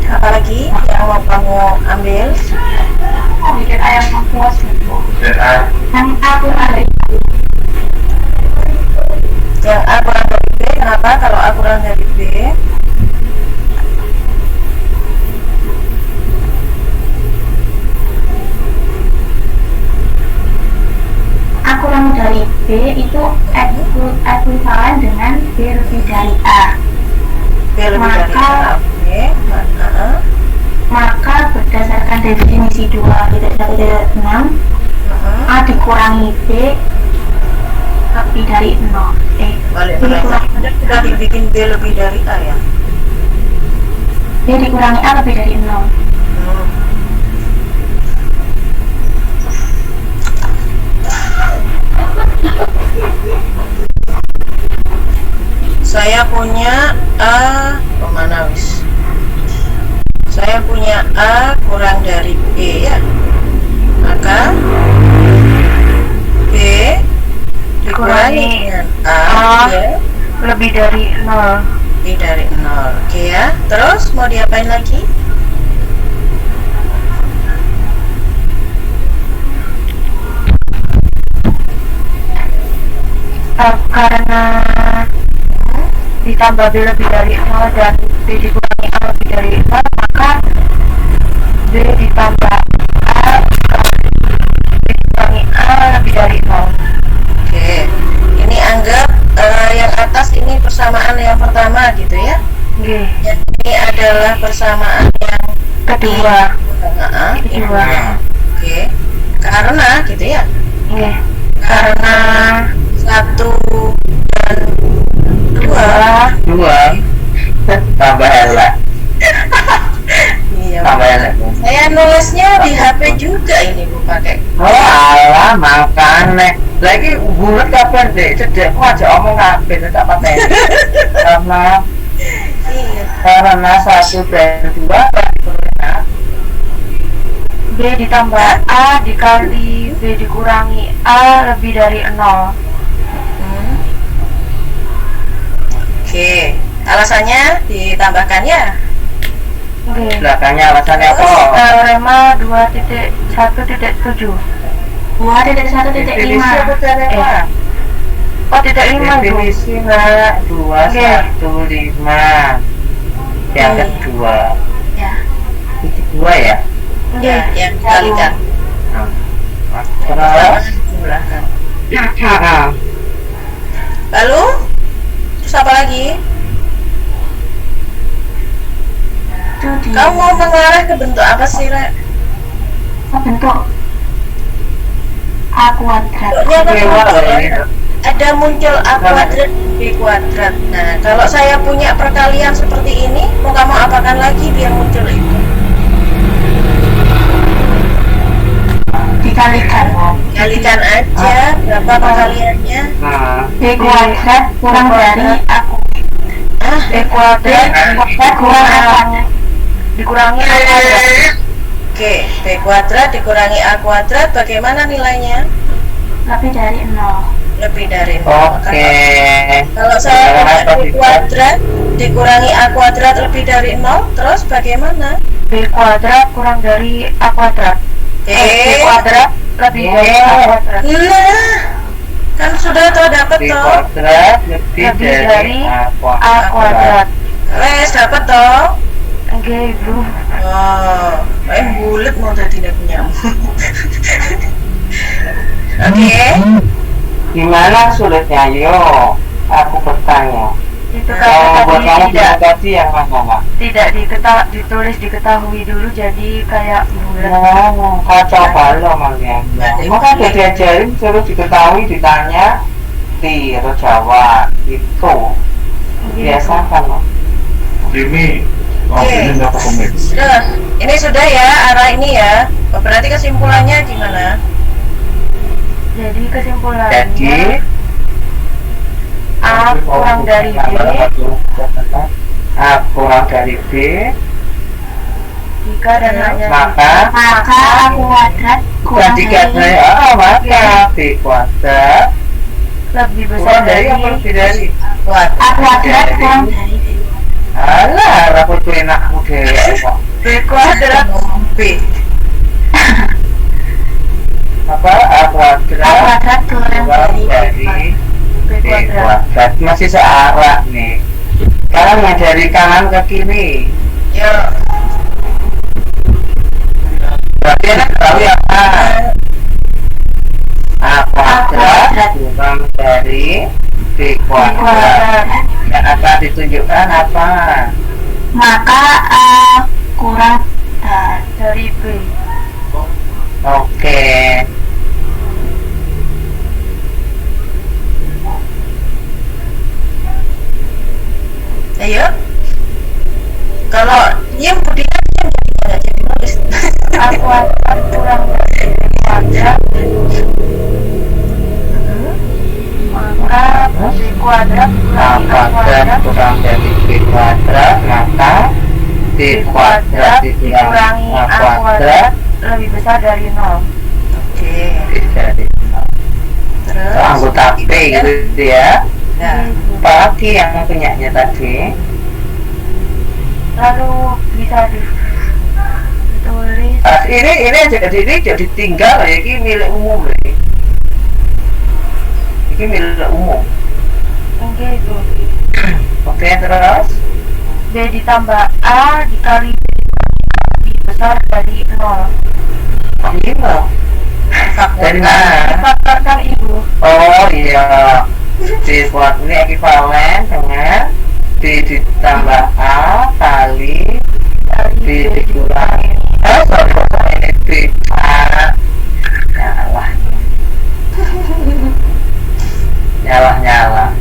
Speaker 5: Apalagi yang mau kamu ambil?
Speaker 6: Bikin ayam puas gitu. Yang A kurang dari
Speaker 5: Yang A kurang dari B, kenapa? Kalau A kurang dari B,
Speaker 6: A kurang dari B itu ekuivalen dengan B lebih dari A.
Speaker 5: B lebih dari A, B,
Speaker 6: Maka berdasarkan definisi 2.1.6, A dikurangi B lebih dari 0.
Speaker 5: balik
Speaker 6: B dikurangi,
Speaker 5: sudah dibikin B lebih dari A ya.
Speaker 6: B dikurangi A lebih dari 0.
Speaker 5: Saya punya A, kemana wis? Saya punya A kurang dari B ya. Maka B dikurangi dengan A ya,
Speaker 6: lebih dari 0.
Speaker 5: lebih dari 0. Oke ya. Terus mau diapain lagi?
Speaker 6: Karena ditambah B lebih dari 0 dan B dikurangi A lebih dari 0, maka B ditambah A dikurangi A lebih dari 0.
Speaker 5: Oke. Ini anggap yang atas ini persamaan yang pertama gitu ya.
Speaker 6: Oke.
Speaker 5: Yang ini adalah persamaan yang
Speaker 6: Kedua.
Speaker 5: kedua. Oke. Karena gitu ya.
Speaker 6: Oke.
Speaker 5: Karena 1 dan 2.
Speaker 1: 2 tambah L.
Speaker 5: Iya.
Speaker 1: Tambah L.
Speaker 5: Saya nulisnya di HP juga ini Bu pakai.
Speaker 1: Oh alah makane. Lagi bulet kabar deh. Cedek ku aja omong kabeh tak pateni.
Speaker 5: Iya.
Speaker 1: Karena 1 dan 2
Speaker 6: B ditambah A dikali B dikurangi A lebih dari 0.
Speaker 5: Oke. Alasannya ditambahkan ya.
Speaker 6: Oke.
Speaker 1: belakangnya alasannya apa?
Speaker 6: Teorema 2.1.7.
Speaker 2: 2.1.5.
Speaker 1: Definisi apa caranya?
Speaker 6: Oh, tidak 5 Bu.
Speaker 1: Definisi Mbak 215. Yang kedua.
Speaker 2: Ya.
Speaker 1: Titik 2 ya?
Speaker 5: Ya, yang dikalikan.
Speaker 1: Terus
Speaker 5: Jumlahkan.
Speaker 1: Heeh.
Speaker 5: Lalu terus apa lagi?
Speaker 2: Itu di
Speaker 5: Kamu mau mengarah ke bentuk apa sih, Rek?
Speaker 2: bentuk A kuadrat.
Speaker 5: Bentuknya kan
Speaker 1: Dewa
Speaker 5: bentuk
Speaker 1: loh
Speaker 5: ya.
Speaker 1: ini.
Speaker 5: Ada muncul A kuadrat, B kuadrat. Nah, kalau saya punya perkalian seperti ini, mau kamu apakan lagi biar muncul itu?
Speaker 2: Dikalikan.
Speaker 5: Kalikan aja berapa perkaliannya?
Speaker 1: Nah,
Speaker 2: B kuadrat kurang dari A
Speaker 6: B kuadrat
Speaker 2: kurang A kuadrat.
Speaker 6: dikurangi A kuadrat.
Speaker 5: Oke, B kuadrat dikurangi A kuadrat, bagaimana nilainya?
Speaker 2: Lebih dari 0.
Speaker 5: Lebih dari 0.
Speaker 1: oke.
Speaker 5: Kalau saya punya B kuadrat dikurangi A kuadrat lebih dari 0, terus bagaimana?
Speaker 6: B kuadrat kurang dari A kuadrat. B kuadrat lebih dari A kuadrat.
Speaker 5: Nah, kan sudah tuh dapat
Speaker 1: B
Speaker 5: toh.
Speaker 1: kuadrat lebih
Speaker 6: Lebih
Speaker 1: dari
Speaker 6: dari
Speaker 1: A
Speaker 6: A kuadrat.
Speaker 5: Wes dapat toh.
Speaker 6: Oke Ibu.
Speaker 5: Oh, bulat mau tadi tidak punya. Oke.
Speaker 1: Gimana sulitnya? Yo, aku bertanya.
Speaker 6: Itu
Speaker 1: Kalau
Speaker 6: karena
Speaker 1: buat kamu
Speaker 6: tadi
Speaker 1: tadi yang mana?
Speaker 6: tidak ditulis diketahui dulu jadi kayak bulat.
Speaker 1: Oh, kacau balau makanya. Maka udah diajarin suruh diketahui, ditanya, terus jawab. Itu biasa kan loh.
Speaker 7: Jimmy,
Speaker 5: Oke.
Speaker 7: ini nggak apa komik.
Speaker 5: Sudah. Ini sudah ya arah ini ya. Berarti kesimpulannya gimana?
Speaker 6: Jadi kesimpulannya
Speaker 1: Jadi
Speaker 6: A kurang dari B
Speaker 1: A kurang dari B,
Speaker 6: jika dan hanya
Speaker 1: maka
Speaker 2: Maka A kuadrat kurang
Speaker 1: jika
Speaker 2: dari
Speaker 1: maka B kuadrat
Speaker 6: lebih besar
Speaker 1: kurang dari
Speaker 6: dari
Speaker 1: apa lebih dari?
Speaker 2: A kuadrat kurang dari B.
Speaker 1: Alah, aku tuh enakmu deh kok.
Speaker 6: B kuadrat.
Speaker 5: B.
Speaker 1: Apa? A
Speaker 2: A
Speaker 1: kuadrat
Speaker 2: kuadrat kurang
Speaker 1: kurang
Speaker 2: dari
Speaker 1: dari
Speaker 6: B
Speaker 1: B
Speaker 6: kuadrat.
Speaker 1: kuadrat. Masih searah nih. Sekarang yang dari kanan ke kiri.
Speaker 5: Yo.
Speaker 1: Berarti anak tahu ya apa? A kuadrat kurang dari B kuadrat.
Speaker 6: Kuadrat.
Speaker 1: Yang akan ditunjukkan apa?
Speaker 2: Maka A kurang
Speaker 6: Dari B.
Speaker 1: Oke.
Speaker 5: Ayo. Kalau diem Budinya nggak jadi nulis.
Speaker 6: A kuadrat kurang dari B kuadrat, maka B kuadrat
Speaker 1: A
Speaker 6: kurangi A
Speaker 1: kuadrat
Speaker 6: kuadrat
Speaker 1: kurang dari B kuadrat, maka B kuadrat dikurangi A kuadrat
Speaker 6: lebih besar dari 0.
Speaker 5: Oke.
Speaker 1: lebih dari 0.
Speaker 5: Terus
Speaker 1: anggota P gitu ya.
Speaker 5: Nah,
Speaker 1: Apalagi yang punyanya tadi?
Speaker 2: Lalu bisa ditulis
Speaker 1: ini jadi tinggal ya, ini milik umum ya. Ini milik umum.
Speaker 2: enggak itu.
Speaker 1: Oke, terus
Speaker 2: B ditambah A dikali B lebih besar dari 0.
Speaker 1: gimana? Dari mana?
Speaker 2: Difaktorkan ibu.
Speaker 1: Oh iya, buat ini ekivalen dengan B ditambah A kali B dikurangi ini B A nyala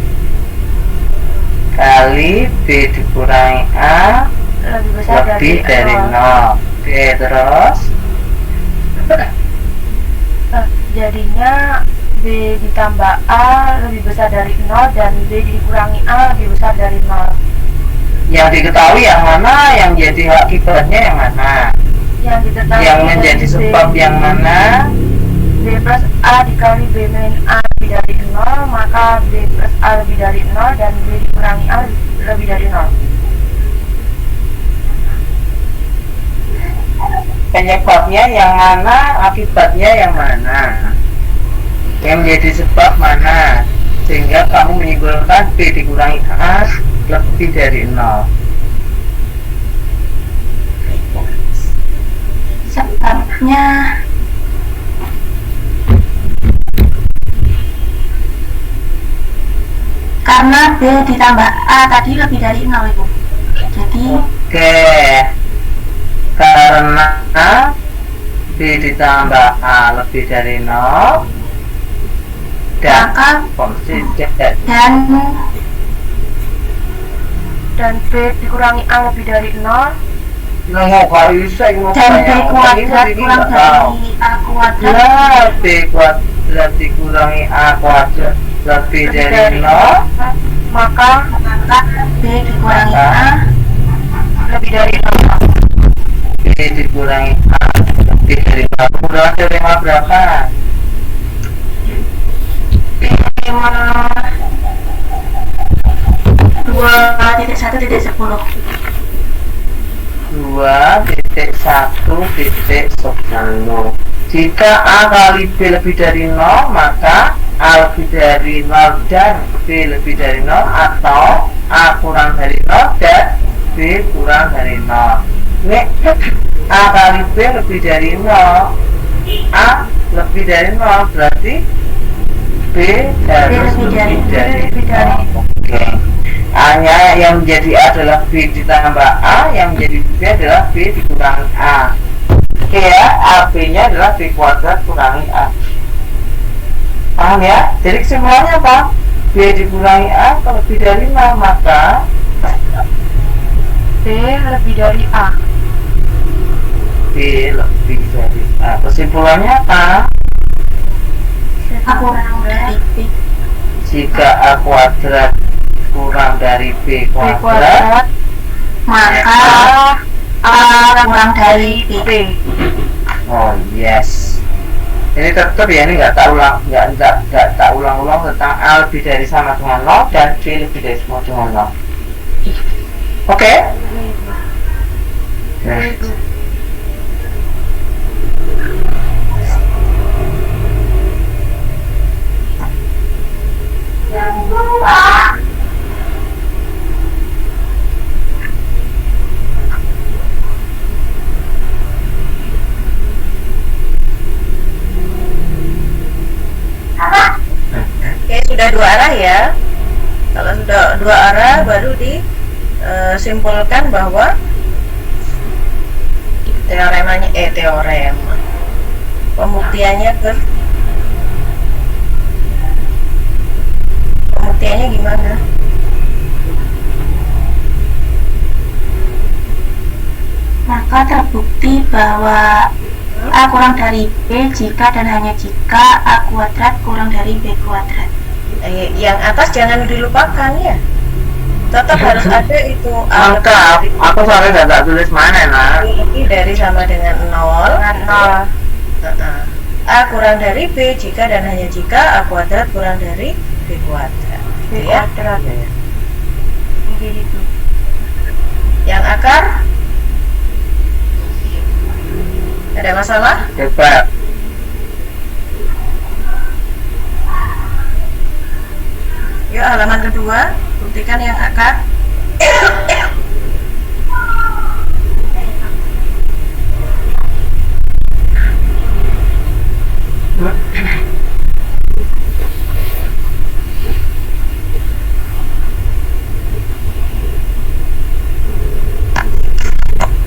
Speaker 1: kali B dikurangi A
Speaker 2: Lebih besar
Speaker 1: lebih dari
Speaker 2: 0.
Speaker 1: 0. Oke, terus
Speaker 2: Jadinya B ditambah A lebih besar dari 0 dan B dikurangi A lebih besar dari 0.
Speaker 1: yang diketahui yang mana, yang jadi akibatnya yang mana,
Speaker 2: Yang diketahui
Speaker 1: yang menjadi
Speaker 2: dari
Speaker 1: sebab
Speaker 2: B,
Speaker 1: yang mana.
Speaker 2: B plus A dikali B min A lebih dari 0, maka B plus A lebih dari 0 dan B dikurangi A lebih dari 0.
Speaker 1: Penyebabnya yang mana, akibatnya yang mana, yang menjadi sebab mana, sehingga kamu menyimpulkan B dikurangi A lebih dari 0.
Speaker 6: Sebabnya karena B ditambah A tadi lebih dari 0 Ibu. Jadi
Speaker 1: Oke, karena B ditambah A lebih dari 0 dan
Speaker 6: maka
Speaker 1: konsisten.
Speaker 6: dan
Speaker 2: Dan B dikurangi A lebih dari 0.
Speaker 1: Nggak kali saya mau
Speaker 6: dan B
Speaker 1: tanya,
Speaker 6: kuadrat
Speaker 1: ini
Speaker 6: kurang
Speaker 1: nggak tahu.
Speaker 6: dari A kuadrat
Speaker 1: Ya, B kuadrat dikurangi A kuadrat lebih dari 0,
Speaker 2: Maka
Speaker 6: B dikurangi A
Speaker 2: lebih dari 0.
Speaker 1: B dikurangi A lebih dari 0. Kemudian teorema berapa?
Speaker 6: 2.1.10.
Speaker 1: 2.1.10. Jika A kali B lebih dari 0, maka A lebih dari 0 dan B lebih dari 0, atau A kurang dari 0 dan B kurang dari 0. Ini A kali B lebih dari 0, A lebih dari 0, berarti B harus lebih dari 0. Oke. A-nya yang menjadi A adalah B ditambah A, yang menjadi B adalah B dikurangi A. Oke ya, AB-nya adalah B kuadrat kurangi A. Paham ya? Jadi kesimpulannya apa? B dikurangi A kalau lebih dari 0, maka
Speaker 2: B lebih dari A.
Speaker 1: B lebih dari A. Kesimpulannya apa?
Speaker 6: A kurang dari B.
Speaker 1: Jika A kuadrat kurang dari B
Speaker 2: B
Speaker 1: kuadrat,
Speaker 2: kuadrat
Speaker 6: Maka A kurang dari B.
Speaker 1: oh yes. Ini tetap ya, ini nggak tak ulang-ulang tentang A lebih dari sama dengan 0 dan B lebih dari sama dengan 0. Oke? Nah,
Speaker 5: Oke, sudah dua arah ya. Kalau sudah dua arah baru disimpulkan bahwa teorema pembuktiannya gimana?
Speaker 6: Maka terbukti bahwa A kurang dari B jika dan hanya jika A kuadrat kurang dari B kuadrat.
Speaker 5: Yang atas jangan dilupakan ya. Tetap harus ada itu A
Speaker 1: maka aku soalnya nggak tak tulis mana nah.
Speaker 5: lebih dari sama dengan 0.
Speaker 2: Dengan 0.
Speaker 5: A kurang dari B jika dan hanya jika A kuadrat kurang dari B kuadrat. Gitu ya.
Speaker 6: Gitu.
Speaker 5: Yang akar ada masalah?
Speaker 1: Coba.
Speaker 5: Yuk halaman kedua, buktikan yang akar.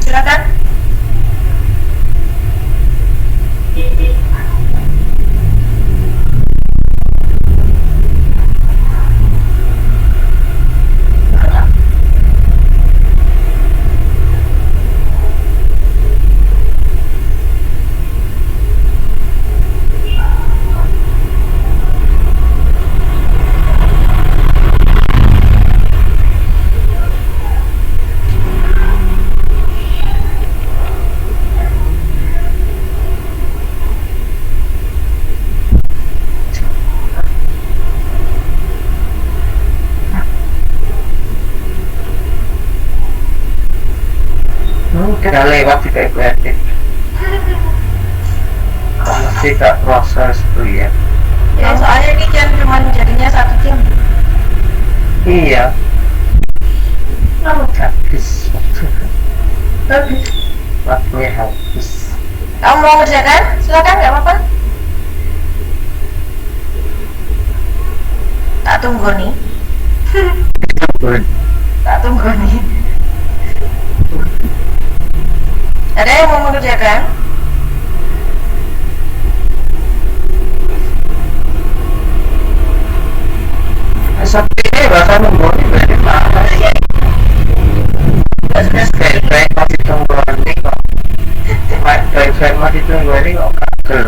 Speaker 5: Silakan.
Speaker 1: Udah lewat juga ibu adik. Mesti tak proses tuh ya.
Speaker 5: Ya, soalnya ini kan cuma jadinya 1 jam.
Speaker 1: Iya. Habis waktunya habis.
Speaker 5: Kamu mau ngerjakan? Silakan, nggak apa-apa. Tak tunggu nih. Tak tunggu nih. Ada yang mau mengerjakan?
Speaker 1: Seperti ini bahasa nungguin dari mana ya? Baik masih tungguin nih kok. Baik masih tungguin nih kok kagel.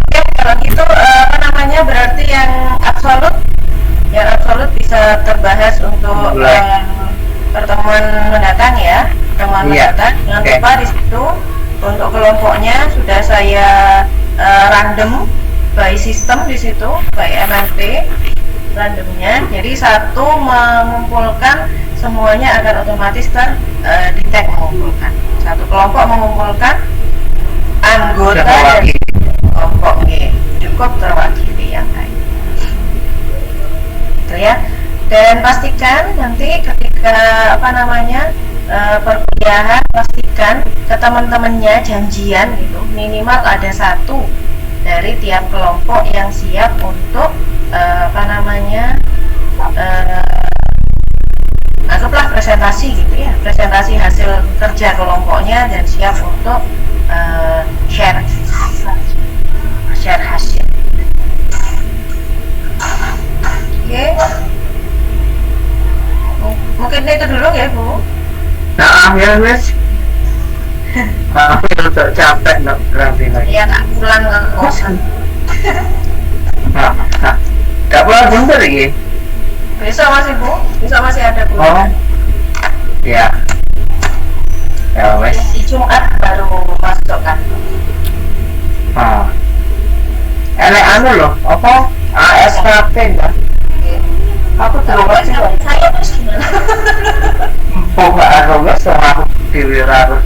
Speaker 5: Oke, kalau gitu apa namanya berarti yang absolut bisa terbahas untuk pertemuan mendatang ya, pertemuan mendatang. Jangan lupa di situ untuk kelompoknya sudah saya random by system di situ, by MFP randomnya. Jadi satu mengumpulkan semuanya agar otomatis detect mengumpulkan. Satu kelompok mengumpulkan anggota dari kelompok G cukup terwakili yang lain. Gitu ya. Dan pastikan nanti ketika perkuliahan, pastikan ke teman-temannya janjian gitu, minimal ada satu dari tiap kelompok yang siap untuk anggaplah presentasi gitu ya, presentasi hasil kerja kelompoknya dan siap untuk share hasil. Oke. Mungkin itu dulu ya Bu.
Speaker 1: Nah ya Mas. Aku udah capek nak berarti lagi.
Speaker 5: Ya tak pulang ke kos.
Speaker 1: Gak pulang bentar lagi.
Speaker 5: Besok masih Bu, besok masih ada Bu.
Speaker 1: Oh. Ya. Ya Mas.
Speaker 5: Di Jumat baru masuk kan.
Speaker 1: Enak anu loh, apa? ASKP ya. Aku terus
Speaker 5: Saya terus gimana?
Speaker 1: Pokoknya aku gak sama aku diwirar